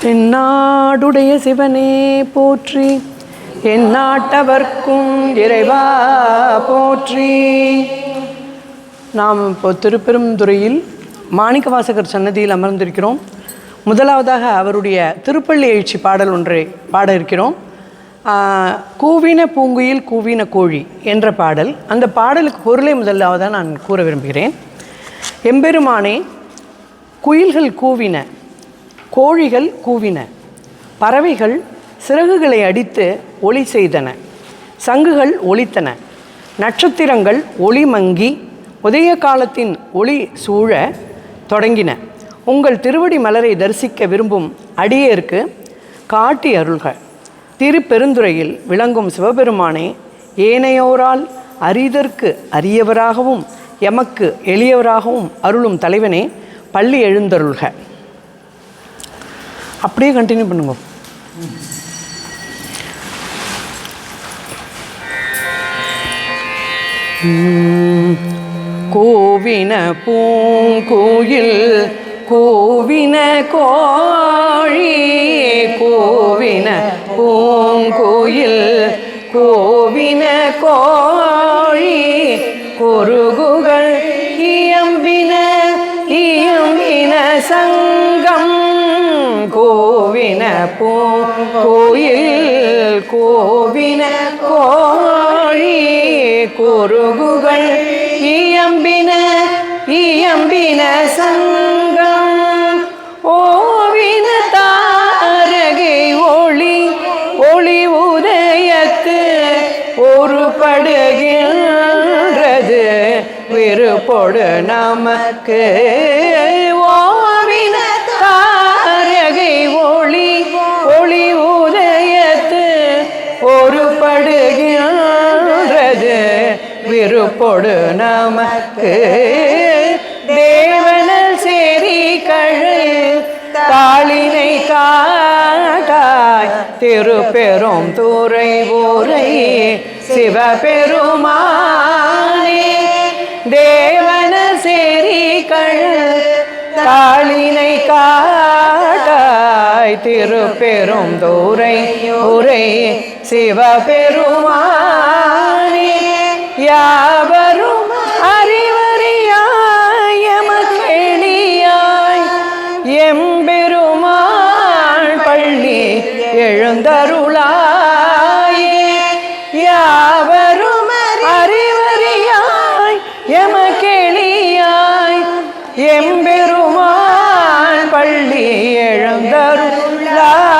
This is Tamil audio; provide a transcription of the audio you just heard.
எந்நாடுடைய சிவனே போற்றி, எந்நாட்டவர்க்கும் இறைவா போற்றி. நாம் இப்போ திருப்பெருந்துறையில் மாணிக்கவாசகர் சன்னதியில் அமர்ந்திருக்கிறோம். முதலாவதாக அவருடைய திருப்பள்ளி எழுச்சி பாடல் ஒன்றை பாட இருக்கிறோம். கூவின பூங்குயில் கூவின கோழி என்ற பாடல். அந்த பாடலுக்கு பொருளை முதலாவதாக நான் கூற விரும்புகிறேன். எம்பெருமானே, குயில்கள் கூவின, கோழிகள் கூவின, பறவைகள் சிறகுகளை அடித்து ஒளி செய்தன, சங்குகள் ஒலித்தன, நட்சத்திரங்கள் ஒளி மங்கி உதய காலத்தின் ஒளி சூழ தொடங்கின. உங்கள் திருவடி மலரை தரிசிக்க விரும்பும் அடியேற்கு காட்டி அருள்க. திருப்பெருந்துறையில் விளங்கும் சிவபெருமானே, ஏனையோரால் அரிதற்கு அரியவராகவும் எமக்கு எளியவராகவும் அருளும் தலைவனே, பள்ளி எழுந்தருள்க. அப்படியே கண்டினியூ பண்ணுங்க. கூவின பூங்குயில் கூவின கோழி, கூவின பூங்குயில் கூவின கோழி, குருகுகள் இயம்பின இயம்பின சங்கம், கோவின பூங்குயில் கோவின கோழி, குருகுகள் இயம்பின இயம்பின சங்கம், ஓவின தாரகை ஒளி ஒளி உதயத்து ஒரு படுகின்றது விருப்பொடு நமக்கு, ஓவின தாரகை ஒளி ஒளி உதயத்து ஒரு படுகின்றது விருப்பொடு நமக்கு, தேவனல் சேரி கழு தாளினை காட்டாய் திருப்பெரும் துறை ஊரை சிவபெருமானே, தேவனல் சேரி கழு தாளினை காட்டாய் திருப்பெரும் துறை ஊரை சிவபெருமானே, யாவரும் அறிவறியாய் எமக்கெளியாய் எம்பெருமான் பள்ளி எழுந்தருளாய், யாவரும் அறிவறியாய் எமக்கெளியாய் எம்பெருமான் பள்ளி எழுந்தருளாய்.